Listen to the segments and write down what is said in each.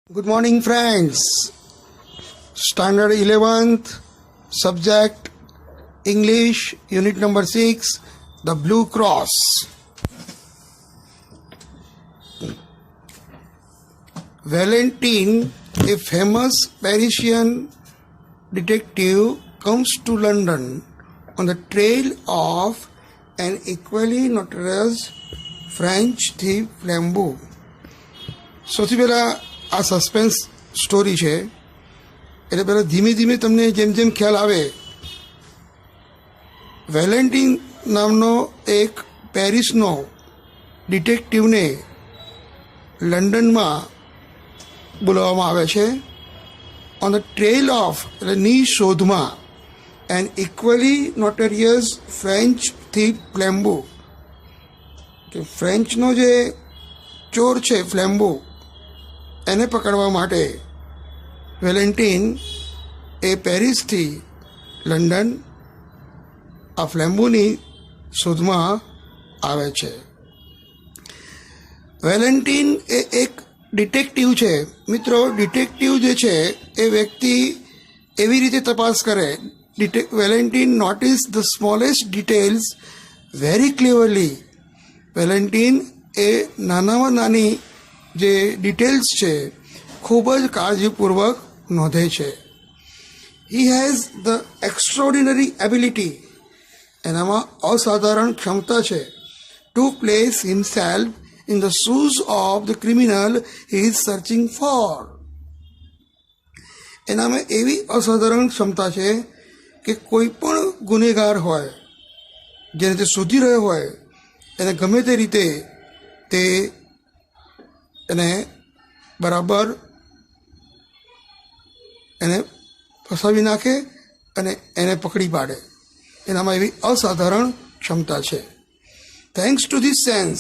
Good morning, friends. Standard 11th, subject English, unit number 6, the Blue Cross. Valentine, a famous Parisian detective, comes to London on the trail of an equally notorious French thief Flambeau. સૌથી પહેલાં આ suspense story છે એટલે પહેલાં ધીમે ધીમે તમને જેમ જેમ ખ્યાલ આવે, વેલેન્ટિન નામનો એક પેરિસનો ડિટેક્ટિવને લંડનમાં બોલાવવામાં આવે છે ઓન ધ ટ્રેલ ઓફ એટલે ની શોધમાં an equally notorious French thief Flambeau, કે ફ્રેન્ચનો જે ચોર છે ફ્લેમ્બો એને પકડવા માટે વેલેન્ટિન એ પેરિસથી લંડન આ ફ્લેમ્બોની શોધમાં આવે છે. વેલેન્ટિન એ એક ડિટેક્ટિવ છે. મિત્રો, ડિટેક્ટિવ જે છે એ વ્યક્તિ એવી રીતે તપાસ કરે, Valentin notice the smallest details very cleverly. Valentin એ નાનામાં નાની જે ડિટેલ્સ છે ખૂબ જ કાળજીપૂર્વક નોંધે છે. હી હેઝ ધ એક્સ્ટ્રોર્ડિનરી એબિલિટી, એનામાં અસાધારણ ક્ષમતા છે, two place himself in the shoes of the criminal he is searching four. એનામાં એવી અસાધારણ ક્ષમતા છે કે કોઈ પણ ગુનેગાર હોય જેને તે શોધી રહ્યો હોય એને ગમે તે રીતે તે એને બરાબર એને ફસાવી નાખે અને એને પકડી પાડે. એનામાં એવી અસાધારણ ક્ષમતા છે. થેન્ક્સ ટુ ધીસ સેન્સ,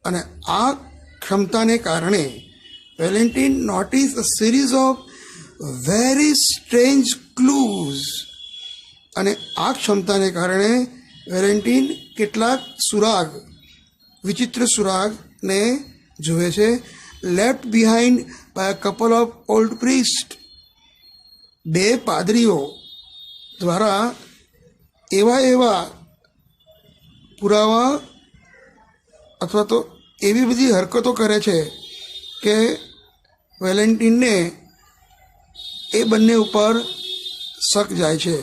અને આ ક્ષમતાને કારણે Valentine notice a series of very strange clues, અને આ ક્ષમતાને કારણે વેલેન્ટિન કેટલાક સુરાગ, વિચિત્ર સુરાગને જુએ છે. Left behind by a couple of old priest, બે પાદરીઓ દ્વારા એવા પુરાવા અથવા તો એવી બધી હરકતો કરે છે કે વેલેન્ટિનને એ બંને ઉપર શક જાય છે.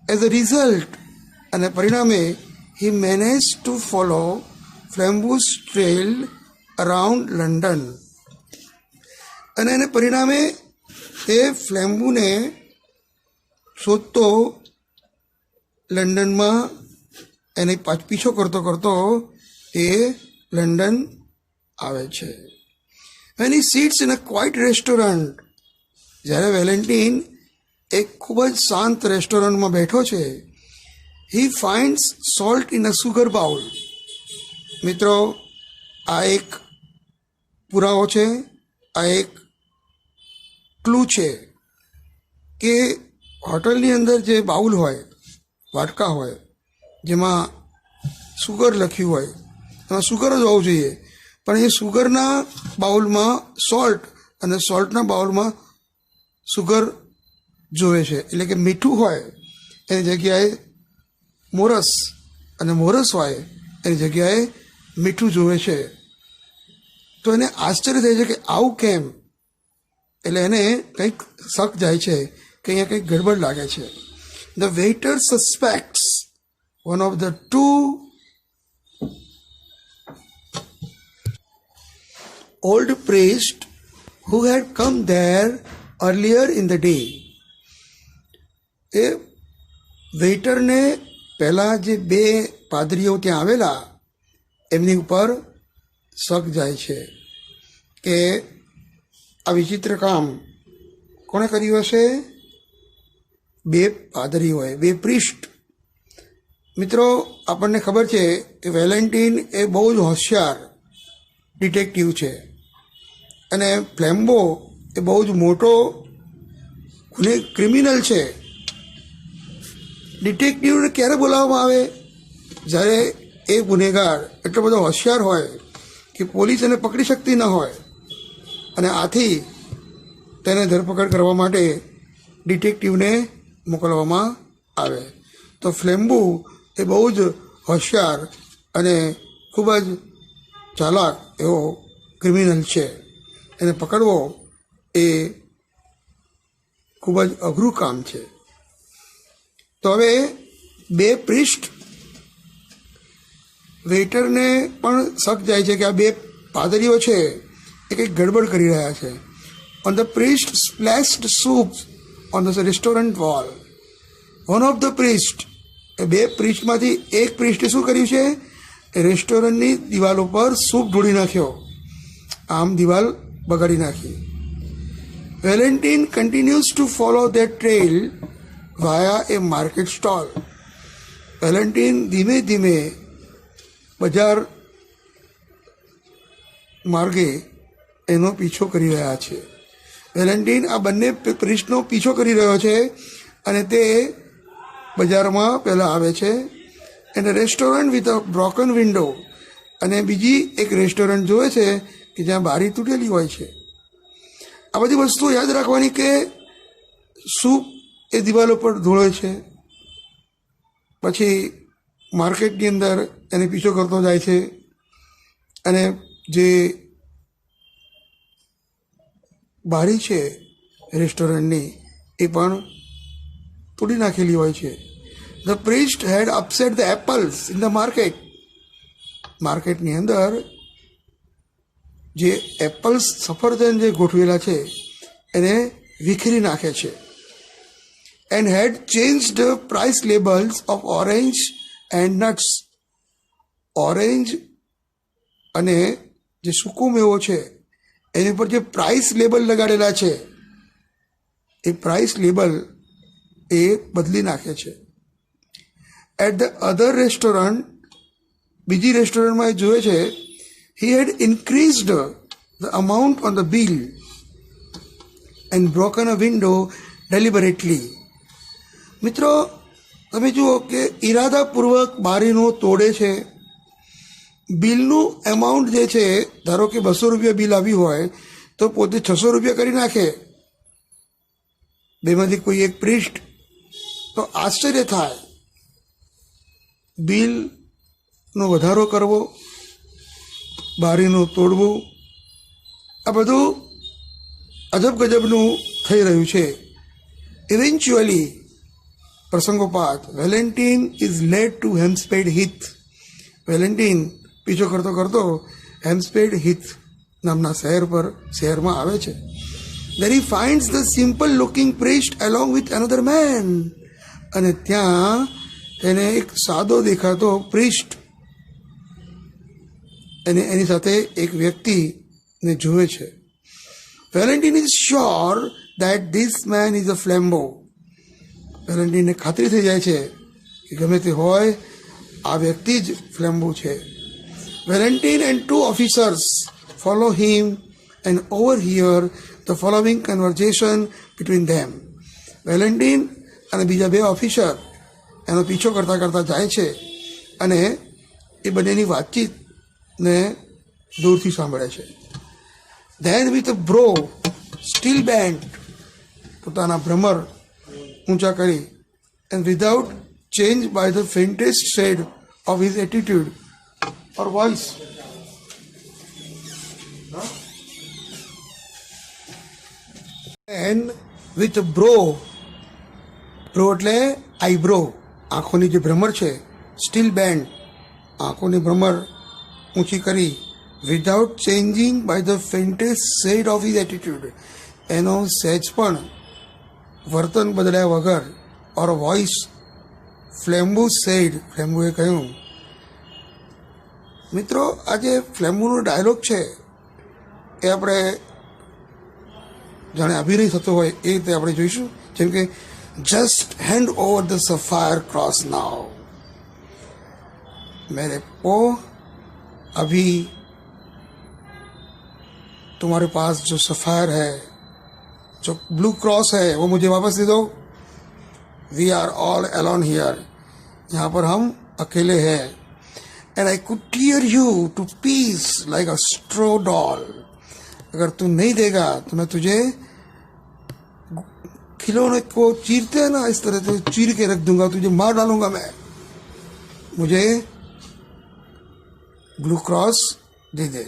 એઝ અ રિઝલ્ટ, અને પરિણામે, he manage to follow Flambeau's trail around London, અને એને પરિણામે તે ફ્લેમ્બોને શોધતો લંડનમાં એને પીછો કરતો એ લંડન આવે છે. When he sits in a quiet restaurant, જ્યારે વેલેન્ટિન એક ખૂબ જ શાંત રેસ્ટોરન્ટમાં બેઠો છે, he finds salt in a sugar bowl. મિત્રો, આ એક પુરાવો છે, આ એક ક્લુ છે કે હોટલની અંદર જે બાઉલ હોય, વાટકા હોય, જેમાં સુગર લખ્યું હોય, એમાં સુગર જ હોવું જોઈએ, પણ એ સુગરના બાઉલમાં સોલ્ટ અને સોલ્ટના બાઉલમાં સુગર જોવે છે. એટલે કે મીઠું હોય એની જગ્યાએ મોરસ, અને મોરસ હોય એની જગ્યાએ મીઠું જોવે છે. તો એને આશ્ચર્ય થાય છે કે આવું કેમ. એટલે એને કંઈક શક જાય છે કે અહીંયા કંઈક ગડબડ લાગે છે. The waiter suspects one of the two old priest who had come there earlier in the day. એ વેઇટરને પહેલાં જે બે પાદરીઓ ત્યાં આવેલા એમની ઉપર શક જાય છે કે આ વિચિત્ર કામ કોણે કર્યું હશે. બે પાદરીઓએ, બે પ્રિસ્ટ. મિત્રો, આપણને ખબર છે કે વેલેન્ટિન એ બહુ જ હોશિયાર ડિટેક્ટિવ છે, અને ફ્લેમ્બો એ બહુ જ મોટો ક્રિમિનલ છે. ડિટેક્ટિવને ક્યારે બોલાવવામાં આવે? જ્યારે એ ગુનેગાર એટલો બધો હોશિયાર હોય કે પોલીસ એને પકડી શકતી ન હોય, અને આથી તેને ધરપકડ કરવા માટે ડિટેક્ટિવને મોકલવામાં આવે. તો ફ્લેમ્બુ એ બહુ જ હોશિયાર અને ખૂબ જ ચાલાક એવો ક્રિમિનલ છે. એને પકડવો એ ખૂબ જ અઘરું કામ છે. તો હવે બે પ્રિસ્ટ વેઇટરને પણ શક જાય છે કે આ બે પાદરીઓ છે એ કંઈક ગડબડ કરી રહ્યા છે. On the priest splashed soup on the restaurant wall. One of the priest, એ બે પ્રિસ્ટમાંથી એક પ્રિસ્ટે શું કર્યું છે, એ રેસ્ટોરન્ટની દિવાલ ઉપર સૂપ ઢોળી નાખ્યો, આમ દિવાલ બગાડી નાખી. Valentine continues two follow that trail via A market stall. Valentine ધીમે ધીમે બજાર માર્ગે એનો પીછો કરી રહ્યા છે. વેલેન્ટિન આ બંને પ્રિસ્ટનો પીછો કરી રહ્યો છે અને તે બજારમાં પહેલાં આવે છે. એને restaurant with a broken window, અને બીજી એક રેસ્ટોરન્ટ જોવે છે કે જ્યાં બારી તૂટેલી હોય છે. આ બધી વસ્તુઓ યાદ રાખવાની કે સૂપ એ દિવાલો પર ધોળે છે. પછી માર્કેટની અંદર એને પીછો કરતો જાય છે અને જે બારી છે રેસ્ટોરન્ટની એ પણ તોડી નાખેલી હોય છે. The priest had upset the apples in the market. માર્કેટની અંદર જે એપલ્સ સફરજન જે ગોઠવેલા છે એને વિખેરી નાખે છે. And had change the price labels of orange and nuts. Orange અને જે સૂકો મેવો છે એની ઉપર જે પ્રાઇસ લેબલ લગાડેલા છે એ પ્રાઇસ લેબલ એ બદલી નાખે છે. એટ ધ અધર રેસ્ટોરન્ટ, બીજી રેસ્ટોરન્ટમાં એ જોવે છે, he had increased the amount on the bill and broken a window deliberately. મિત્રો, તમે જુઓ કે ઈરાદાપૂર્વક બારીનો તોડે છે. બિલનું એમાઉન્ટ જે છે, ધારો કે 200 રૂપિયા બિલ આવ્યું હોય તો પોતે 600 રૂપિયા કરી નાખે. બેમાંથી કોઈ એક પ્રિસ્ટ તો આશ્ચર્ય થાય. બિલનો વધારો કરવો, બારીનું તોડવું, આ બધું અજબ ગજબનું થઈ રહ્યું છે. ઇવેન્ચ્યુઅલી, પ્રસંગોપાત, Valentin is led to Hampstead Heath. Valentin પીછો કરતો કરતો હેમ્પસ્ટેડ હીથ નામના શહેરમાં આવે છે. There he finds the simple looking priest along with another man. અને ત્યાં તેને એક સાદો દેખાતો પ્રિસ્ટ અને એની સાથે એક વ્યક્તિને જુએ છે. Valentin is sure that this man is a Flambeau. વેલેન્ટિનને ખાતરી થઈ જાય છે કે ગમે તે હોય આ વ્યક્તિ જ ફ્લેમ્બો છે. Valentin and 2 officers follow him and overhear the following conversation between them. Valentin અને બીજા 2 ઓફિસર એનો પીછો કરતાં કરતાં જાય છે અને એ બંનેની વાતચીત ને દૂરથી સાંભળે છે. Then with brow still bent, પોતાના ભ્રમર ઊંચા કરી, and without change by the faintest shade of his attitude or voice. And with brow એટલે આઈબ્રો, આંખોની જે ભ્રમર છે, સ્ટીલ બેન્ડ, આંખોની ભ્રમર ઊંચી કરી, without changing by the faintest shade of his attitude, એનો સહેજ પણ વર્તન બદલ્યા વગર, ઓર વોઇસ ફ્લેમ્બુ શેડ, ફ્લેમ્બુએ કહ્યું. મિત્રો, આ જે ફ્લેમ્બુનો ડાયલોગ છે એ આપણે જાણે અભિનય થતો હોય એ રીતે આપણે જોઈશું. જેમ કે, just hand over the sapphire cross now. मेरे को अभी तुम्हारे पास जो सफ़ायर है, जो ब्लू क्रॉस है, वो मुझे वापस दे दो. We are all alone here. यहाँ पर हम अकेले हैं. And I could tear you to piece like a straw doll. अगर तू नहीं देगा तो मैं तुझे खिलौने को चीरते हैं ना, इस तरह से चीर के रख दूंगा, तुझे मार डालूंगा मैं, मुझे ब्लू क्रॉस दे दे।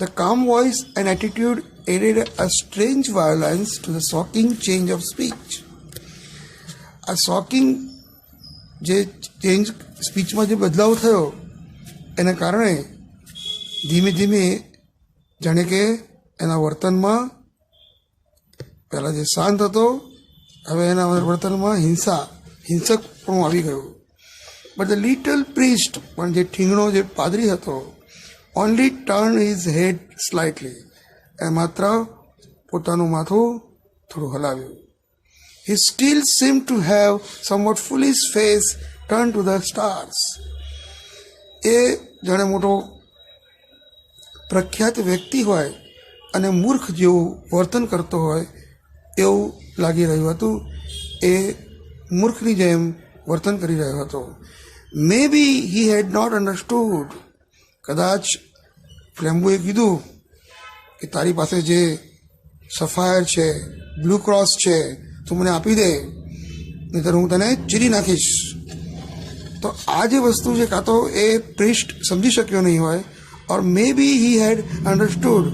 The calm voice and attitude added a strange violence to the shocking change of speech. આ શોકિંગ જે ચેન્જ સ્પીચમાં જે બદલાવ થયો એના કારણે ધીમે ધીમે જાણે કે એના વર્તનમાં પહેલાં જે શાંત હતો હવે એના વર્તનમાં હિંસક પણ આવી ગયું. બટ ધ લિટલ પ્રિસ્ટ પણ જે ઠીંગણો જે પાદરી હતો only turn his head slightly, એ માત્ર પોતાનું માથું થોડું હલાવ્યું. He still seemed to have somewhat foolish face turned to the stars. એ જાણે મોટો પ્રખ્યાત વ્યક્તિ હોય અને મૂર્ખ જેવું વર્તન કરતો હોય એવું લાગી રહ્યું હતું. એ મૂર્ખની જેમ વર્તન કરી રહ્યો હતો. મે બી હી હેડ નોટ અન્ડરસ્ટુડ, કદાચ ફ્લેમ્બોએ કીધું કે તારી પાસે જે સફાયર છે, બ્લુ ક્રોસ છે, તું મને આપી દે, નહીંતર હું તને ચીરી નાખીશ. તો આ જે વસ્તુ છે કાં તો એ પ્રિસ્ટ સમજી શક્યો નહીં હોય, or maybe he had understood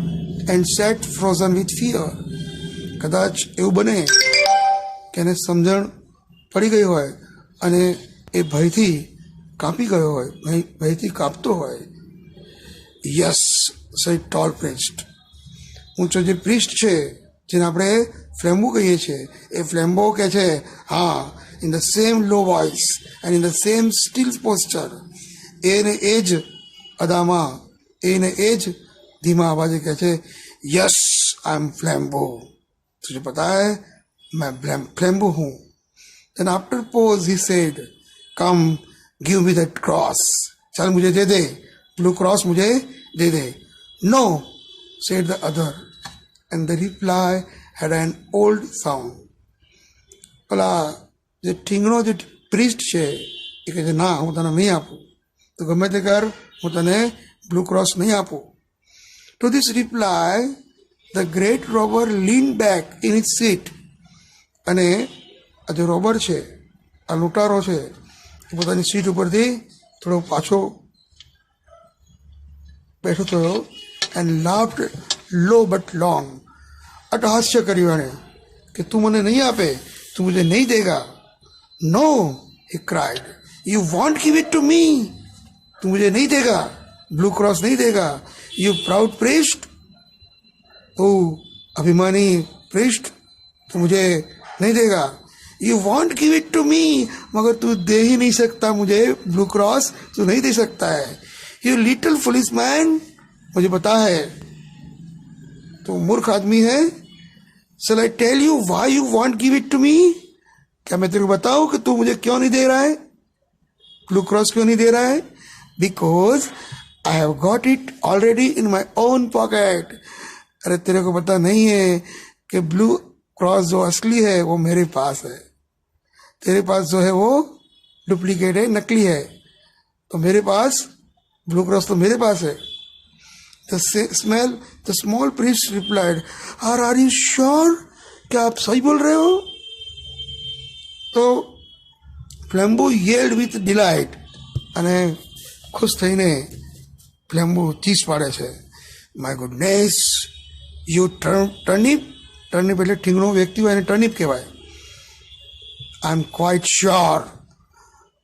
and set frozen with fear. કદાચ એવું બને કે એને સમજણ પડી ગઈ હોય અને એ ભયથી કાપી ગયો હોય, ભયથી કાપતો હોય. Yes, said tall priest. ઊંચો જે પ્રિસ્ટ છે જેને આપણે ફ્લેમ્બો કહીએ છીએ, એ ફ્લેમ્બો કહે છે, હા, in the same low voice and in the same still posture, એને એ જ અદામાં, એને એ જ ધીમા અવાજે કહે છે, યસ आई एम फ्लैम्बो, तुझे पता है मैं फ्लैम्बो हूँ. Then after pause he said, come give me that cross, चल मुझे दे दे, ब्लू क्रॉस मुझे दे दे. No, said the other, and the reply had an old sound. પેલા જે ઠીંગણો જે પ્રિસ્ટ છે એ કહે છે, ના, હું તને નહીં આપું, તો ગમે તે કર, હું તને બ્લુ ક્રોસ નહીં આપું. Two this reply the great robber lean back in it seat. અને આ જે રોબર છે, આ લૂંટારો છે, એ પોતાની સીટ ઉપરથી થોડો પાછો બેઠો થયો and laughed low but long. અટહાસ્ય કર્યું એણે કે તું મને નહીં આપે, તું મુझे નહીં દેગા. નો, he cried, you won't give it to me, તું मुझे नहीं देगा, ब्लू क्रॉस नहीं देगा. You proud priest, तू अभिमानी priest, तू मुझे नहीं देगा. You won't give it to me, मगर तू दे ही नहीं सकता मुझे ब्लू क्रॉस, तू नहीं दे सकता है. You little foolish man, मुझे पता है तो मूर्ख आदमी है. Shall I tell you why you won't give it to me? क्या मैं तेरे को बताऊं कि तू मुझे क्यों नहीं दे रहा है, ब्लू क्रॉस क्यों नहीं दे रहा है? Because I have got it already in my own pocket. अरे तेरे को पता नहीं है कि ब्लू क्रॉस जो असली है वो मेरे पास है, तेरे पास जो है वो डुप्लीकेट है, नकली है. तो मेरे पास ब्लू क्रॉस तो मेरे पास है. The small priest replied, are you sure? क्या आप सही बोल रहे हो? तो ફ્લેમ્બો yelled with delight, અને ખુશ થઈને ફ્લેમ્બો ચીસ પાડે છે, માય ગુડનેસ, યુ ટર્નિપ. ટર્નિપ એટલે ઠીંગણો વ્યક્તિ હોય એને ટર્નિપ કહેવાય. आई एम क्वाइट श्योर,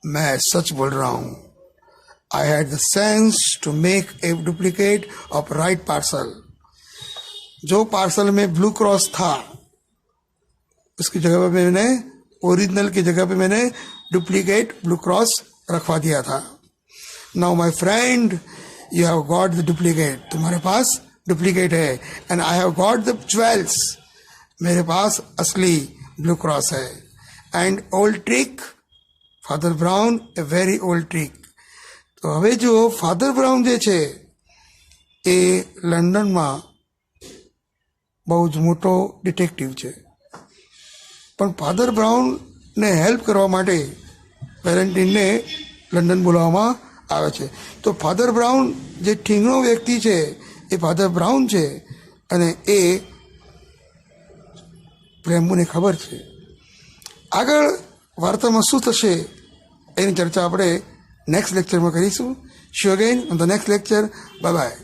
मैं सच बोल रहा हूँ. I had the sense to make a duplicate of right parcel. जो पार्सल में ब्लू क्रॉस था उसकी जगह पे मैंने, ओरिजिनल की जगह पे मैंने डुप्लीकेट ब्लू क्रॉस रखवा दिया था. Now my friend, you have got the duplicate, तुम्हारे पास डुप्लीकेट है. And I have got the jewels, मेरे पास असली ब्लू क्रॉस है. And old trick, father brown, a very old trick. તો હવે જો ફાધર બ્રાઉન જે છે એ લંડનમાં બહુ જ મોટો ડિટેક્ટિવ છે, પણ ફાધર બ્રાઉનને હેલ્પ કરવા માટે વેલેન્ટિનને લંડન બોલાવવામાં આવે છે. તો ફાધર બ્રાઉન જે ઠીંગણો વ્યક્તિ છે એ ફાધર બ્રાઉન છે, અને એ પ્રેમુને ખબર છે. આગળ વાર્તામાં શું થશે એની ચર્ચા આપણે નેક્સ્ટ લેક્ચરમાં કરીશું. C you again on the next lecture. Bye bye.